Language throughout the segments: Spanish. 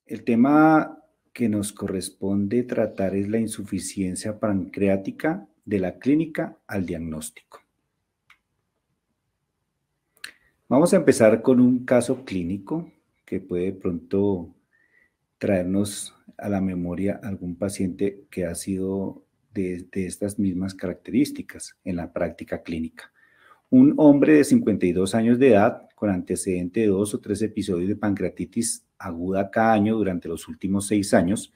El tema que nos corresponde tratar es la insuficiencia pancreática de la clínica al diagnóstico. Vamos a empezar con un caso clínico que puede de pronto traernos a la memoria algún paciente que ha sido de estas mismas características en la práctica clínica. Un hombre de 52 años de edad con antecedente de 2 o 3 episodios de pancreatitis aguda cada año durante los últimos 6 años.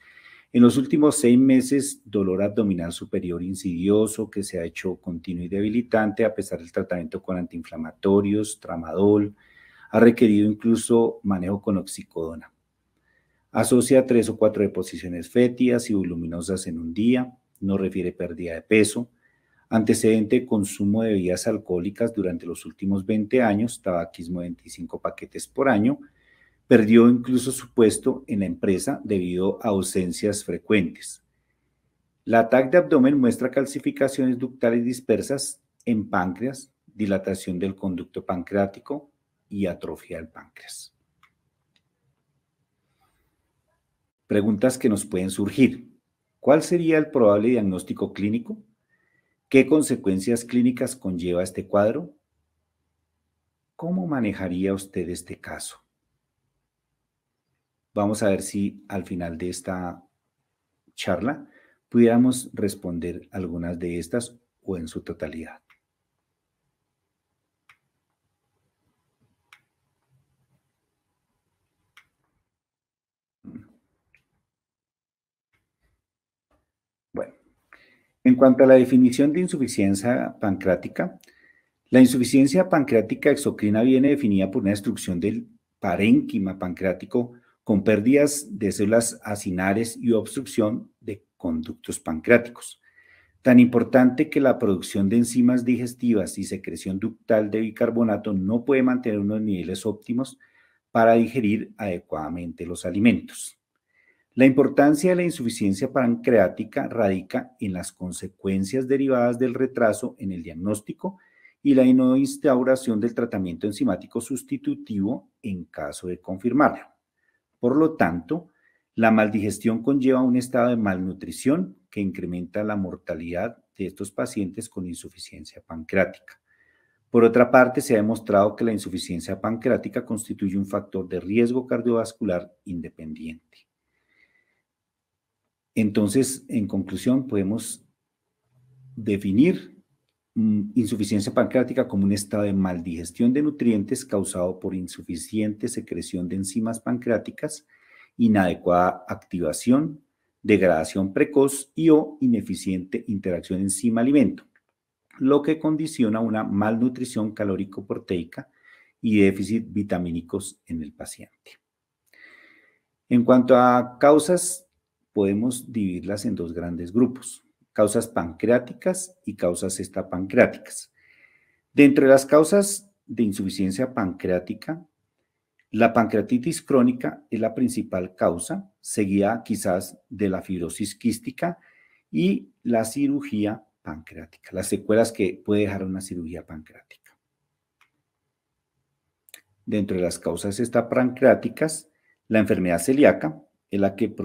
En los últimos 6 meses, dolor abdominal superior insidioso que se ha hecho continuo y debilitante a pesar del tratamiento con antiinflamatorios, tramadol, ha requerido incluso manejo con oxicodona. Asocia 3 o 4 deposiciones fétidas y voluminosas en un día, no refiere pérdida de peso, antecedente de consumo de bebidas alcohólicas durante los últimos 20 años, tabaquismo de 25 paquetes por año, perdió incluso su puesto en la empresa debido a ausencias frecuentes. La TAC de abdomen muestra calcificaciones ductales dispersas en páncreas, dilatación del conducto pancreático y atrofia del páncreas. Preguntas que nos pueden surgir. ¿Cuál sería el probable diagnóstico clínico? ¿Qué consecuencias clínicas conlleva este cuadro? ¿Cómo manejaría usted este caso? Vamos a ver si al final de esta charla pudiéramos responder algunas de estas o en su totalidad. Bueno, en cuanto a la definición de insuficiencia pancreática, la insuficiencia pancreática exocrina viene definida por una destrucción del parénquima pancreático con pérdidas de células acinares y obstrucción de conductos pancreáticos. Tan importante que la producción de enzimas digestivas y secreción ductal de bicarbonato no puede mantener unos niveles óptimos para digerir adecuadamente los alimentos. La importancia de la insuficiencia pancreática radica en las consecuencias derivadas del retraso en el diagnóstico y la no instauración del tratamiento enzimático sustitutivo en caso de confirmarlo. Por lo tanto, la maldigestión conlleva un estado de malnutrición que incrementa la mortalidad de estos pacientes con insuficiencia pancreática. Por otra parte, se ha demostrado que la insuficiencia pancreática constituye un factor de riesgo cardiovascular independiente. Entonces, en conclusión, podemos definir insuficiencia pancreática como un estado de maldigestión de nutrientes causado por insuficiente secreción de enzimas pancreáticas, inadecuada activación, degradación precoz y o ineficiente interacción enzima-alimento, lo que condiciona una malnutrición calórico-proteica y déficit vitamínicos en el paciente. En cuanto a causas, podemos dividirlas en dos grandes grupos: causas pancreáticas y causas extrapancreáticas. Dentro de las causas de insuficiencia pancreática, la pancreatitis crónica es la principal causa, seguida quizás de la fibrosis quística y la cirugía pancreática, las secuelas que puede dejar una cirugía pancreática. Dentro de las causas extrapancreáticas, la enfermedad celíaca es la que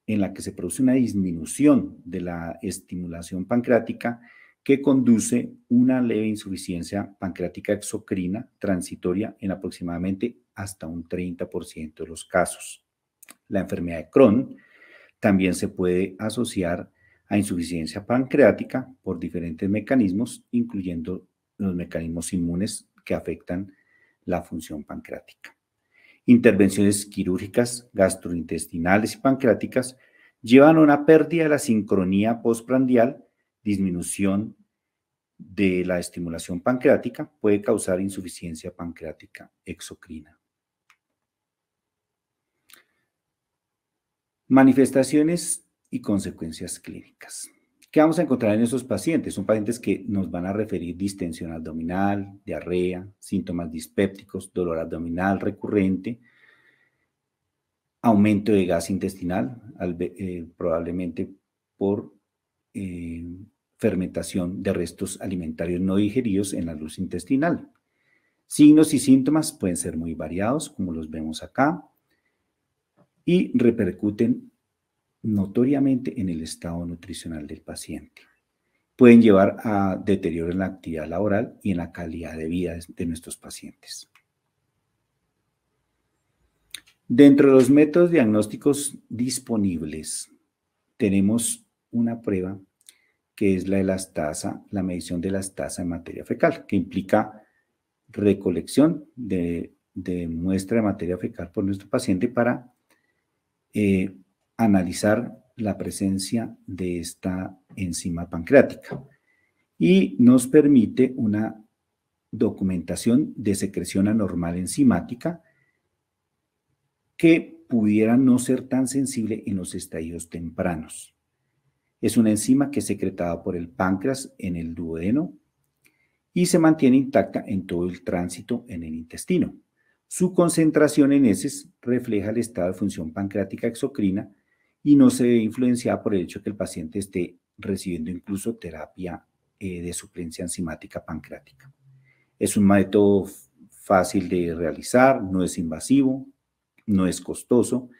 en la que se produce una disminución de la estimulación pancreática que conduce una leve insuficiencia pancreática exocrina transitoria en aproximadamente hasta un 30% de los casos. La enfermedad de Crohn también se puede asociar a insuficiencia pancreática por diferentes mecanismos, incluyendo los mecanismos inmunes que afectan la función pancreática. Intervenciones quirúrgicas, gastrointestinales y pancreáticas llevan a una pérdida de la sincronía postprandial, disminución de la estimulación pancreática, puede causar insuficiencia pancreática exocrina. Manifestaciones y consecuencias clínicas. ¿Qué vamos a encontrar en esos pacientes? Son pacientes que nos van a referir distensión abdominal, diarrea, síntomas dispépticos, dolor abdominal recurrente, aumento de gas intestinal, probablemente por fermentación de restos alimentarios no digeridos en la luz intestinal. Signos y síntomas pueden ser muy variados, como los vemos acá. y repercuten notoriamente en el estado nutricional del paciente. Pueden llevar a deterioro en la actividad laboral y en la calidad de vida de nuestros pacientes. Dentro de los métodos diagnósticos disponibles, tenemos una prueba que es la elastasa, la medición de elastasa en materia fecal, que implica recolección de muestra de materia fecal por nuestro paciente para analizar la presencia de esta enzima pancreática y nos permite una documentación de secreción anormal enzimática que pudiera no ser tan sensible en los estadios tempranos. Es una enzima que es secretada por el páncreas en el duodeno y se mantiene intacta en todo el tránsito en el intestino. Su concentración en heces refleja el estado de función pancreática exocrina y no se ve influenciada por el hecho de que el paciente esté recibiendo incluso terapia de suplencia enzimática pancreática. Es un método fácil de realizar, no es invasivo, no es costoso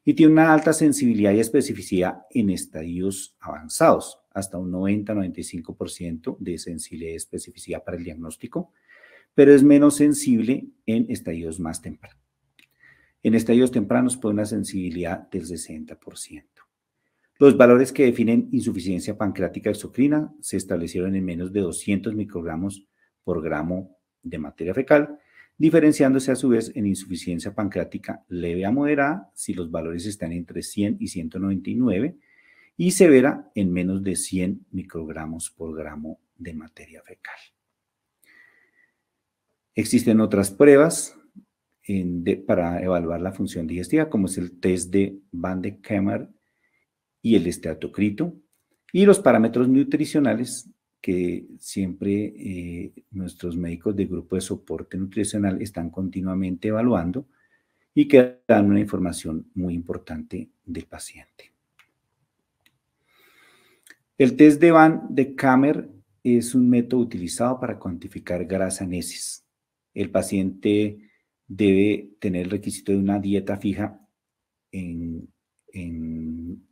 y tiene una alta sensibilidad y especificidad en estadios avanzados, hasta un 90-95% de sensibilidad y especificidad para el diagnóstico, pero es menos sensible en estadios más tempranos. En estadios tempranos puede una sensibilidad del 60%. Los valores que definen insuficiencia pancreática exocrina se establecieron en menos de 200 microgramos por gramo de materia fecal, diferenciándose a su vez en insuficiencia pancreática leve a moderada si los valores están entre 100 y 199 y severa en menos de 100 microgramos por gramo de materia fecal. Existen otras pruebas para evaluar la función digestiva, como es el test de Van de Kemmer y el esteatocrito, y los parámetros nutricionales que siempre nuestros médicos de grupo de soporte nutricional están continuamente evaluando y que dan una información muy importante del paciente. El test de Van de Kemmer es un método utilizado para cuantificar grasa en heces. El paciente debe tener el requisito de una dieta fija en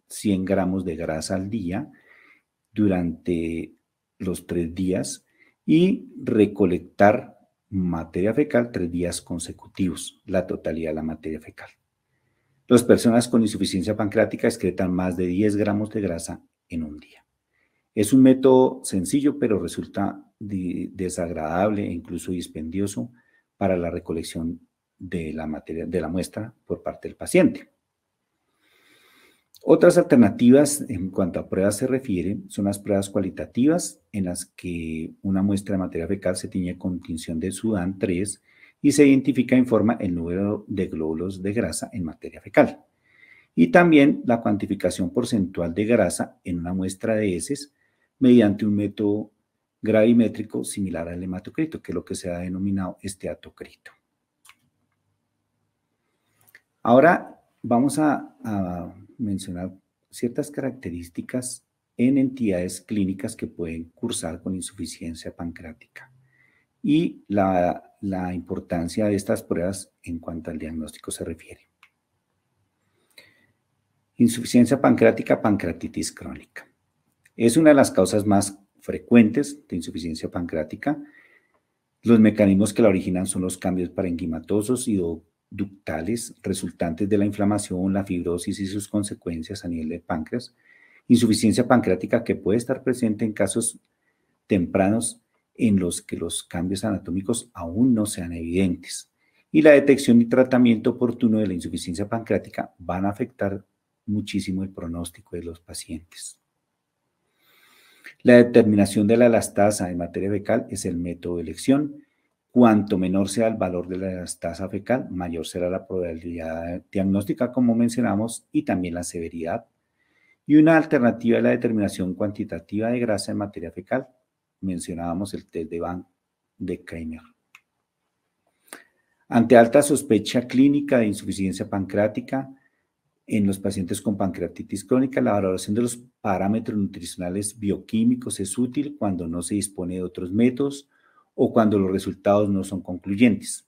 100 gramos de grasa al día durante los 3 días y recolectar materia fecal 3 días consecutivos, la totalidad de la materia fecal. Las personas con insuficiencia pancreática excretan más de 10 gramos de grasa en un día. Es un método sencillo, pero resulta desagradable e incluso dispendioso para la recolección de la muestra por parte del paciente. Otras alternativas en cuanto a pruebas se refiere son las pruebas cualitativas en las que una muestra de materia fecal se tiñe con tinción de Sudan 3 y se identifica e informa el número de glóbulos de grasa en materia fecal. Y también la cuantificación porcentual de grasa en una muestra de heces mediante un método gravimétrico similar al hematocrito, que es lo que se ha denominado esteatocrito. Ahora vamos a mencionar ciertas características en entidades clínicas que pueden cursar con insuficiencia pancreática y la importancia de estas pruebas en cuanto al diagnóstico se refiere. Insuficiencia pancreática, pancreatitis crónica. Es una de las causas más frecuentes de insuficiencia pancreática. Los mecanismos que la originan son los cambios parenquimatosos y ductales resultantes de la inflamación, la fibrosis y sus consecuencias a nivel del páncreas. Insuficiencia pancreática que puede estar presente en casos tempranos en los que los cambios anatómicos aún no sean evidentes. Y la detección y tratamiento oportuno de la insuficiencia pancreática van a afectar muchísimo el pronóstico de los pacientes. La determinación de la elastasa en materia fecal es el método de elección. Cuanto menor sea el valor de la elastasa fecal, mayor será la probabilidad diagnóstica, como mencionamos, y también la severidad. Y una alternativa es la determinación cuantitativa de grasa en materia fecal. Mencionábamos el test de Van de Kemmer. Ante alta sospecha clínica de insuficiencia pancreática, en los pacientes con pancreatitis crónica, la valoración de los parámetros nutricionales bioquímicos es útil cuando no se dispone de otros métodos o cuando los resultados no son concluyentes.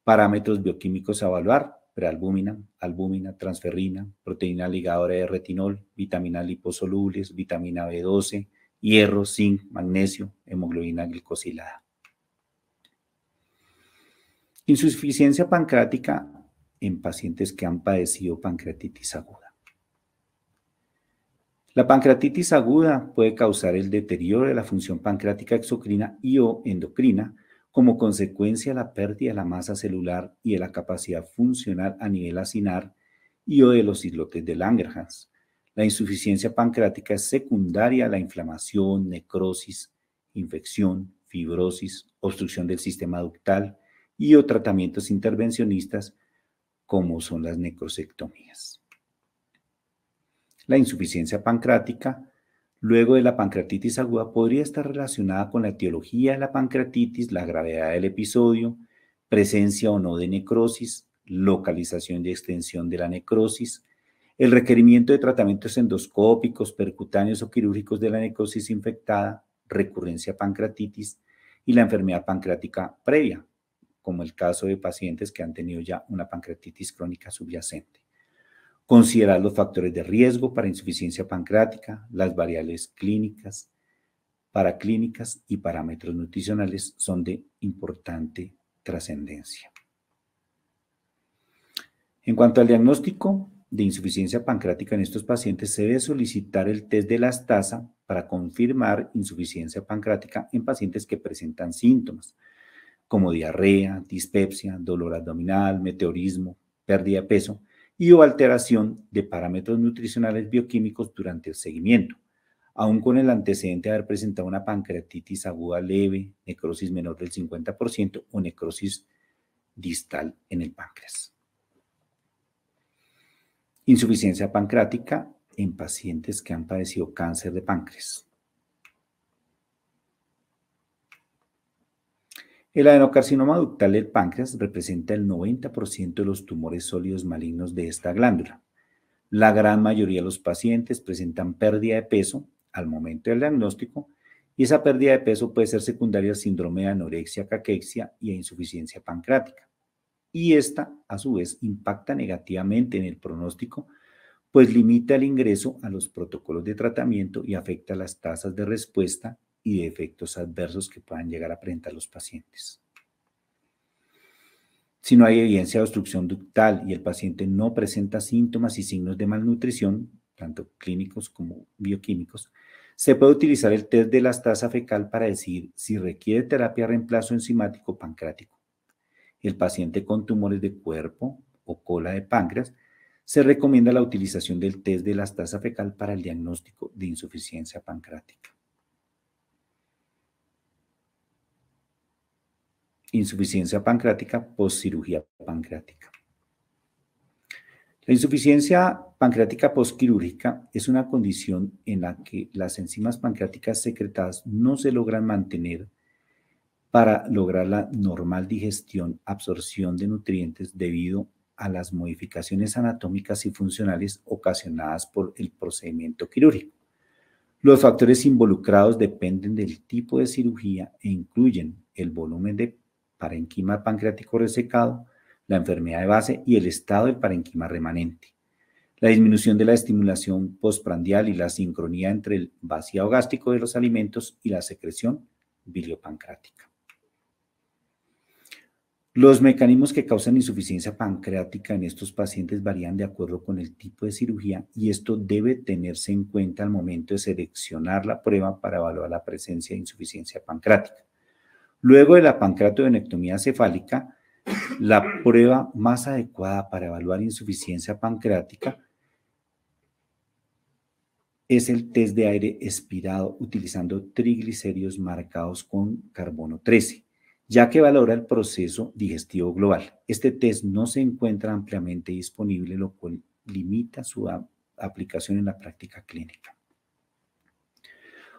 Parámetros bioquímicos a evaluar prealbúmina, albúmina, transferrina, proteína ligadora de retinol, vitaminas liposolubles, vitamina B12, hierro, zinc, magnesio, hemoglobina glicosilada. Insuficiencia pancreática en pacientes que han padecido pancreatitis aguda. La pancreatitis aguda puede causar el deterioro de la función pancreática exocrina y o endocrina como consecuencia de la pérdida de la masa celular y de la capacidad funcional a nivel acinar y o de los islotes de Langerhans. La insuficiencia pancreática es secundaria a la inflamación, necrosis, infección, fibrosis, obstrucción del sistema ductal y o tratamientos intervencionistas como son las necrosectomías. La insuficiencia pancreática, luego de la pancreatitis aguda, podría estar relacionada con la etiología de la pancreatitis, la gravedad del episodio, presencia o no de necrosis, localización y extensión de la necrosis, el requerimiento de tratamientos endoscópicos, percutáneos o quirúrgicos de la necrosis infectada, recurrencia pancreatitis y la enfermedad pancreática previa, como el caso de pacientes que han tenido ya una pancreatitis crónica subyacente. Considerar los factores de riesgo para insuficiencia pancreática, las variables clínicas, paraclínicas y parámetros nutricionales son de importante trascendencia. En cuanto al diagnóstico de insuficiencia pancreática en estos pacientes, se debe solicitar el test de elastasa para confirmar insuficiencia pancreática en pacientes que presentan síntomas como diarrea, dispepsia, dolor abdominal, meteorismo, pérdida de peso y o alteración de parámetros nutricionales bioquímicos durante el seguimiento, aun con el antecedente de haber presentado una pancreatitis aguda leve, necrosis menor del 50% o necrosis distal en el páncreas. Insuficiencia pancreática en pacientes que han padecido cáncer de páncreas. El adenocarcinoma ductal del páncreas representa el 90% de los tumores sólidos malignos de esta glándula. La gran mayoría de los pacientes presentan pérdida de peso al momento del diagnóstico y esa pérdida de peso puede ser secundaria al síndrome de anorexia, caquexia y a insuficiencia pancreática. Y esta, a su vez, impacta negativamente en el pronóstico, pues limita el ingreso a los protocolos de tratamiento y afecta las tasas de respuesta y de efectos adversos que puedan llegar a presentar los pacientes. Si no hay evidencia de obstrucción ductal y el paciente no presenta síntomas y signos de malnutrición, tanto clínicos como bioquímicos, se puede utilizar el test de elastasa fecal para decidir si requiere terapia de reemplazo enzimático pancreático. El paciente con tumores de cuerpo o cola de páncreas se recomienda la utilización del test de elastasa fecal para el diagnóstico de insuficiencia pancreática. Insuficiencia pancreática postcirugía pancreática. La insuficiencia pancreática postquirúrgica es una condición en la que las enzimas pancreáticas secretadas no se logran mantener para lograr la normal digestión, absorción de nutrientes debido a las modificaciones anatómicas y funcionales ocasionadas por el procedimiento quirúrgico. Los factores involucrados dependen del tipo de cirugía e incluyen el volumen de parénquima pancreático resecado, la enfermedad de base y el estado del parénquima remanente. La disminución de la estimulación postprandial y la sincronía entre el vaciado gástrico de los alimentos y la secreción biliopancreática. Los mecanismos que causan insuficiencia pancreática en estos pacientes varían de acuerdo con el tipo de cirugía y esto debe tenerse en cuenta al momento de seleccionar la prueba para evaluar la presencia de insuficiencia pancreática. Luego de la pancreatovenectomía cefálica, la prueba más adecuada para evaluar insuficiencia pancreática es el test de aire expirado utilizando triglicéridos marcados con carbono 13, ya que valora el proceso digestivo global. Este test no se encuentra ampliamente disponible, lo cual limita su aplicación en la práctica clínica.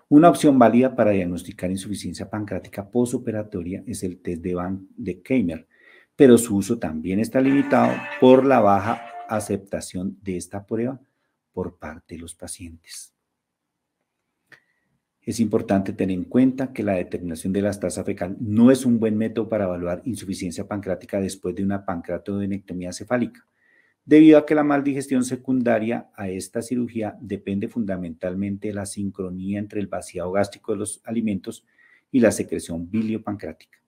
Una opción válida para diagnosticar insuficiencia pancreática postoperatoria es el test de Keimer, pero su uso también está limitado por la baja aceptación de esta prueba por parte de los pacientes. Es importante tener en cuenta que la determinación de la tasa fecal no es un buen método para evaluar insuficiencia pancreática después de una pancreatodenectomía cefálica, debido a que la maldigestión secundaria a esta cirugía depende fundamentalmente de la sincronía entre el vaciado gástrico de los alimentos y la secreción biliopancreática.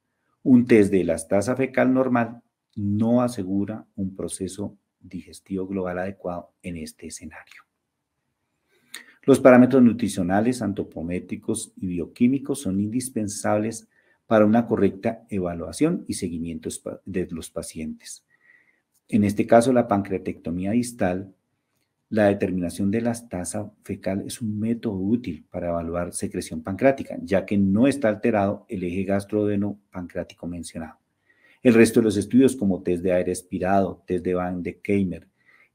Un test de elastasa fecal normal no asegura un proceso digestivo global adecuado en este escenario. Los parámetros nutricionales, antropométricos y bioquímicos son indispensables para una correcta evaluación y seguimiento de los pacientes. En este caso, la pancreatectomía distal, la determinación de la tasa fecal es un método útil para evaluar secreción pancreática, ya que no está alterado el eje gastroduodeno pancreático mencionado. El resto de los estudios, como test de aire expirado, test de Van de Keimer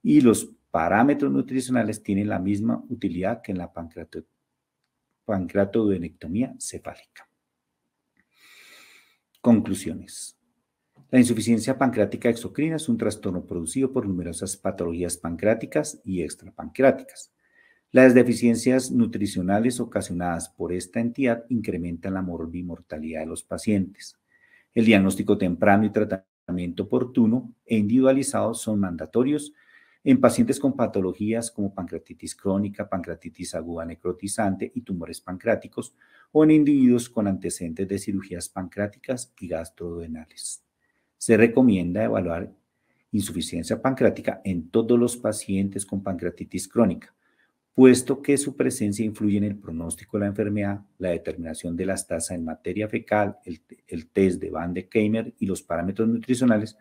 y los parámetros nutricionales, tienen la misma utilidad que en la pancreatoduodenectomía cefálica. Conclusiones. La insuficiencia pancreática exocrina es un trastorno producido por numerosas patologías pancreáticas y extrapancreáticas. Las deficiencias nutricionales ocasionadas por esta entidad incrementan la morbimortalidad de los pacientes. El diagnóstico temprano y tratamiento oportuno e individualizado son mandatorios en pacientes con patologías como pancreatitis crónica, pancreatitis aguda necrotizante y tumores pancreáticos, o en individuos con antecedentes de cirugías pancreáticas y gastroduodenales. Se recomienda evaluar insuficiencia pancreática en todos los pacientes con pancreatitis crónica, puesto que su presencia influye en el pronóstico de la enfermedad, la determinación de las tasas en materia fecal, el test de Van de Keimer y los parámetros nutricionales,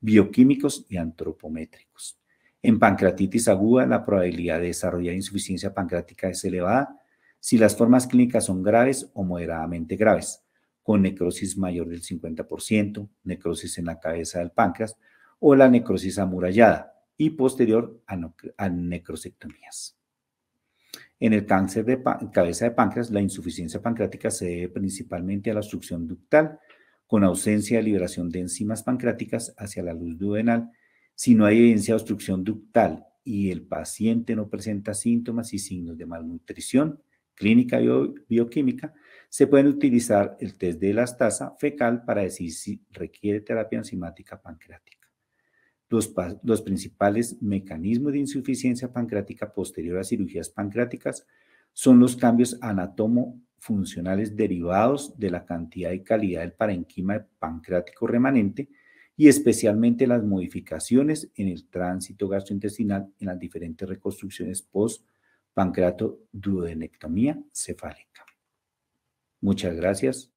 bioquímicos y antropométricos. En pancreatitis aguda, la probabilidad de desarrollar insuficiencia pancreática es elevada si las formas clínicas son graves o moderadamente graves, con necrosis mayor del 50%, necrosis en la cabeza del páncreas o la necrosis amurallada y posterior a necrosectomías. En el cáncer de cabeza de páncreas, la insuficiencia pancreática se debe principalmente a la obstrucción ductal, con ausencia de liberación de enzimas pancreáticas hacia la luz duodenal. Si no hay evidencia de obstrucción ductal y el paciente no presenta síntomas y signos de malnutrición clínica bioquímica, se pueden utilizar el test de elastasa fecal para decir si requiere terapia enzimática pancreática. Los principales mecanismos de insuficiencia pancreática posterior a cirugías pancreáticas son los cambios anatomofuncionales derivados de la cantidad y calidad del parenquima pancreático remanente y especialmente las modificaciones en el tránsito gastrointestinal en las diferentes reconstrucciones post-pancreatoduodenectomía cefálica. Muchas gracias.